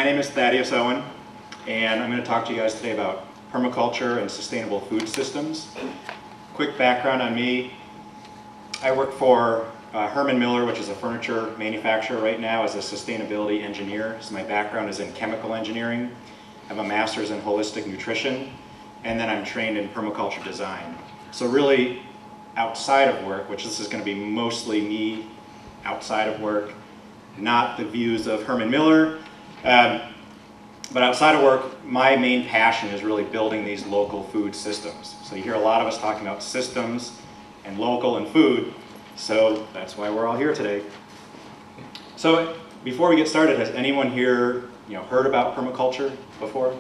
My name is Thaddeus Owen, and I'm going to talk to you guys today about permaculture and sustainable food systems. Quick background on me. I work for Herman Miller, which is a furniture manufacturer right now, as a sustainability engineer. So my background is in chemical engineering. I have a master's in holistic nutrition, and then I'm trained in permaculture design. So really, outside of work, which this is going to be mostly me outside of work, not the views of Herman Miller, but outside of work, my main passion is really building these local food systems. So you hear a lot of us talking about systems and local and food, so that's why we're all here today. So before we get started, has anyone here heard about permaculture before?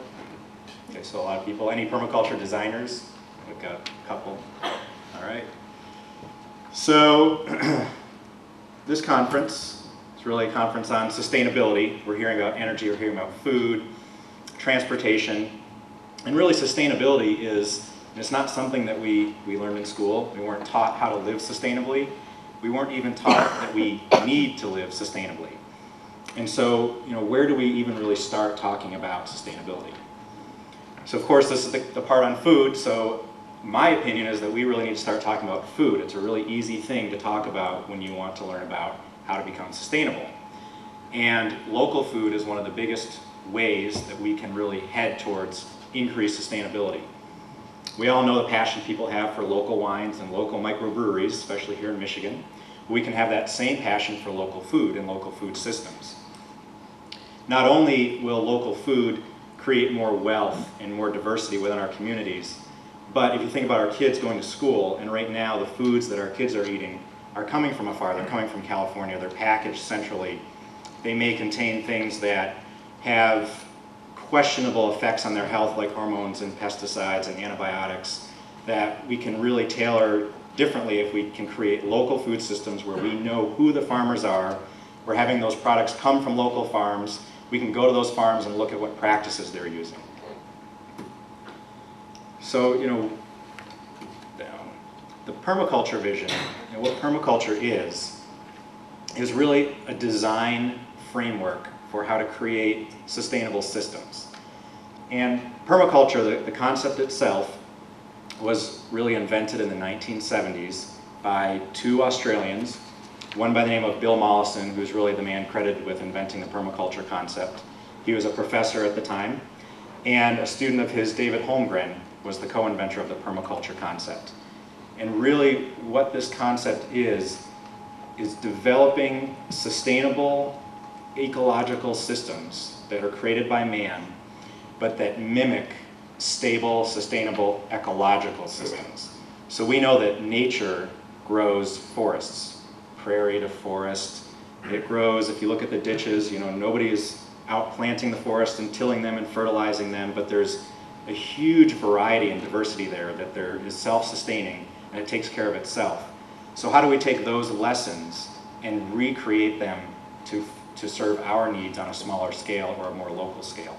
Okay, so a lot of people. Any permaculture designers? We've got a couple. All right. So this conference is really a conference on sustainability. We're hearing about energy, we're hearing about food, transportation, and really sustainability is, it's not something that we learned in school. We weren't taught how to live sustainably. We weren't even taught that we need to live sustainably. And so, where do we even really start talking about sustainability? So of course, this is the part on food. So my opinion is that we really need to start talking about food. It's a really easy thing to talk about when you want to learn about how to become sustainable. And local food is one of the biggest ways that we can really head towards increased sustainability. We all know the passion people have for local wines and local microbreweries, especially here in Michigan. We can have that same passion for local food and local food systems. Not only will local food create more wealth and more diversity within our communities, but if you think about our kids going to school, and right now the foods that our kids are eating are coming from afar. They're coming from California. They're packaged centrally. They may contain things that have questionable effects on their health, like hormones and pesticides and antibiotics, that we can really tailor differently if we can create local food systems where we know who the farmers are. We're having those products come from local farms. We can go to those farms and look at what practices they're using. So, the permaculture vision, what permaculture is really a design framework for how to create sustainable systems. And permaculture, the concept itself, was really invented in the 1970s by two Australians, one by the name of Bill Mollison, who's really the man credited with inventing the permaculture concept. He was a professor at the time, and a student of his, David Holmgren, was the co-inventor of the permaculture concept. And really what this concept is developing sustainable ecological systems that are created by man, but that mimic stable, sustainable ecological systems. So we know that nature grows forests, prairie to forest. It grows, if you look at the ditches, nobody is out planting the forest and tilling them and fertilizing them, but there's a huge variety and diversity there that there is self-sustaining and it takes care of itself. So how do we take those lessons and recreate them to serve our needs on a smaller scale or a more local scale?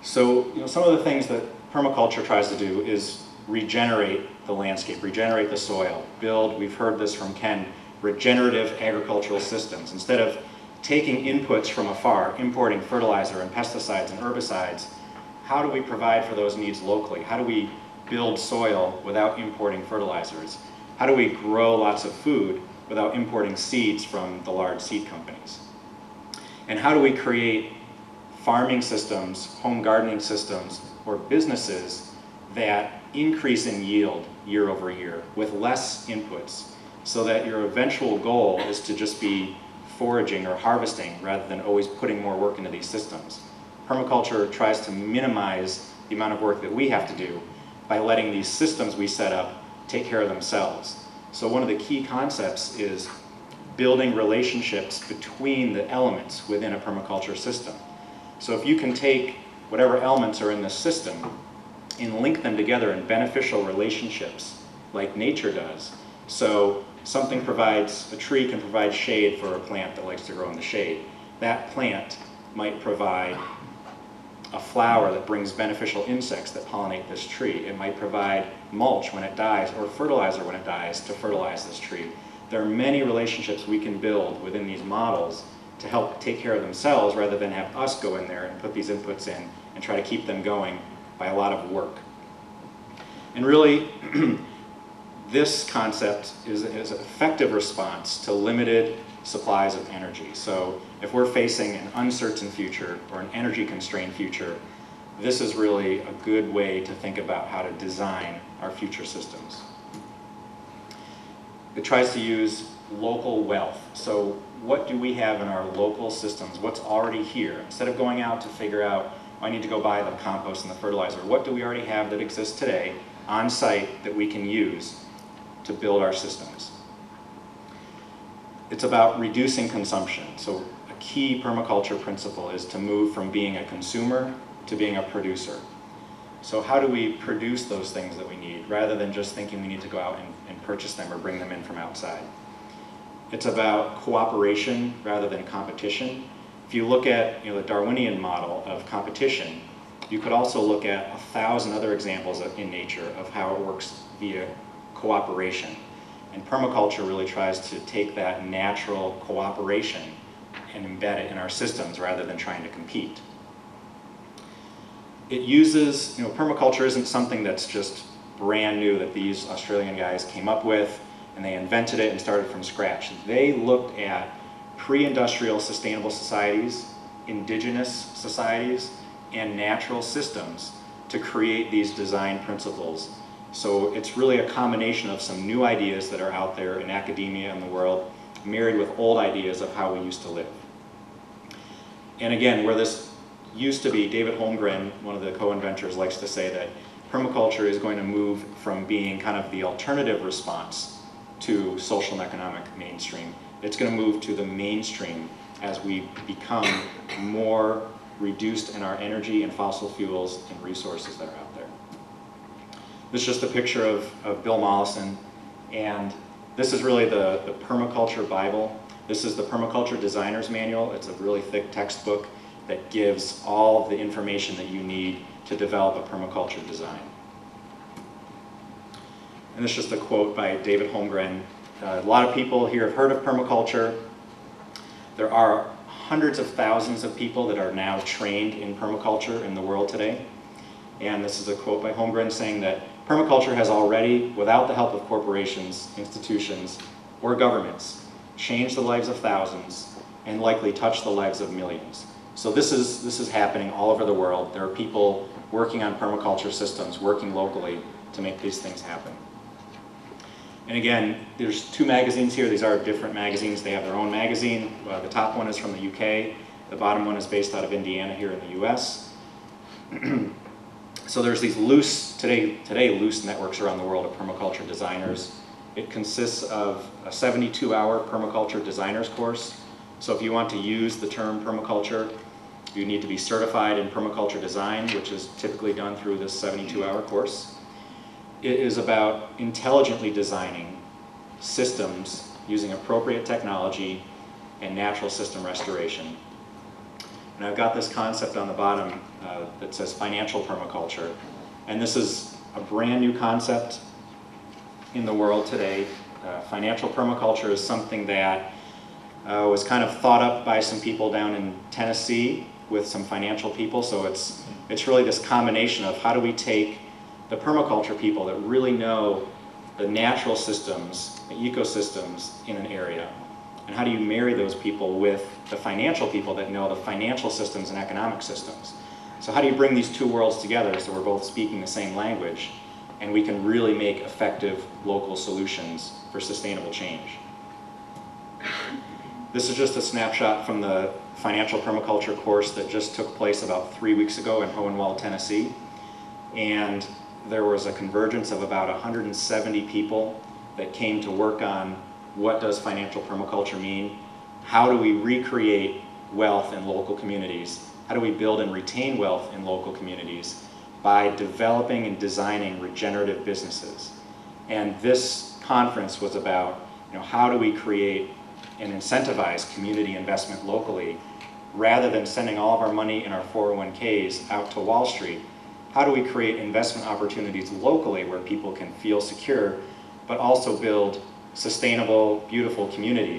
So, some of the things that permaculture tries to do is regenerate the landscape, regenerate the soil, build, we've heard this from Ken, regenerative agricultural systems. Instead of taking inputs from afar, importing fertilizer and pesticides and herbicides, how do we provide for those needs locally? How do we build soil without importing fertilizers? How do we grow lots of food without importing seeds from the large seed companies? And how do we create farming systems, home gardening systems, or businesses that increase in yield year over year with less inputs, so that your eventual goal is to just be foraging or harvesting rather than always putting more work into these systems? Permaculture tries to minimize the amount of work that we have to do by letting these systems we set up take care of themselves. So one of the key concepts is building relationships between the elements within a permaculture system. So if you can take whatever elements are in the system and link them together in beneficial relationships like nature does. So a tree can provide shade for a plant that likes to grow in the shade. That plant might provide a flower that brings beneficial insects that pollinate this tree. It might provide mulch when it dies, or fertilizer when it dies to fertilize this tree. there are many relationships we can build within these models to help take care of themselves rather than have us go in there and put these inputs in and try to keep them going by a lot of work. And really, this concept is an effective response to limited supplies of energy. So if we're facing an uncertain future or an energy constrained future, this is really a good way to think about how to design our future systems. It tries to use local wealth. So what do we have in our local systems? What's already here? Instead of going out to figure out, oh, I need to go buy the compost and the fertilizer, what do we already have that exists today on site that we can use to build our systems? It's about reducing consumption. So a key permaculture principle is to move from being a consumer to being a producer. So how do we produce those things that we need rather than just thinking we need to go out and purchase them or bring them in from outside? It's about cooperation rather than competition. If you look at the Darwinian model of competition, you could also look at 1,000 other examples in nature of how it works via cooperation. And permaculture really tries to take that natural cooperation and embed it in our systems rather than trying to compete. It uses, permaculture isn't something that's just brand new that these Australian guys came up with and they invented it and started from scratch. They looked at pre-industrial sustainable societies, indigenous societies, and natural systems to create these design principles. So it's really a combination of some new ideas that are out there in academia and the world, married with old ideas of how we used to live. And again, where this used to be, David Holmgren, one of the co-inventors, likes to say that permaculture is going to move from being kind of the alternative response to social and economic mainstream. It's going to move to the mainstream as we become more reduced in our energy and fossil fuels and resources that are out there. This is just a picture of Bill Mollison, and this is really the Permaculture Bible. This is the Permaculture Designer's Manual. It's a really thick textbook that gives all of the information that you need to develop a permaculture design. And this is just a quote by David Holmgren. A lot of people here have heard of permaculture. There are hundreds of thousands of people that are now trained in permaculture in the world today. And this is a quote by Holmgren saying that permaculture has already, without the help of corporations, institutions, or governments, changed the lives of thousands and likely touched the lives of millions. So this is happening all over the world. There are people working on permaculture systems, working locally to make these things happen. And again, there's two magazines here. These are different magazines. They have their own magazine. The top one is from the UK. The bottom one is based out of Indiana here in the US. So there's these today loose networks around the world of permaculture designers. It consists of a 72-hour permaculture designers course. So if you want to use the term permaculture, you need to be certified in permaculture design, which is typically done through this 72-hour course. It is about intelligently designing systems using appropriate technology and natural system restoration. And I've got this concept on the bottom that says financial permaculture. And this is a brand new concept in the world today. Financial permaculture is something that was kind of thought up by some people down in Tennessee with some financial people. So it's really this combination of how do we take the permaculture people that really know the natural systems, the ecosystems in an area, and how do you marry those people with the financial people that know the financial systems and economic systems. So how do you bring these two worlds together so we're both speaking the same language and we can really make effective local solutions for sustainable change? This is just a snapshot from the Financial Permaculture course that just took place about 3 weeks ago in Hohenwald, Tennessee. And there was a convergence of about 170 people that came to work on what does financial permaculture mean? How do we recreate wealth in local communities? How do we build and retain wealth in local communities by developing and designing regenerative businesses? And this conference was about, how do we create and incentivize community investment locally rather than sending all of our money in our 401ks out to Wall Street? How do we create investment opportunities locally where people can feel secure, but also build sustainable, beautiful communities.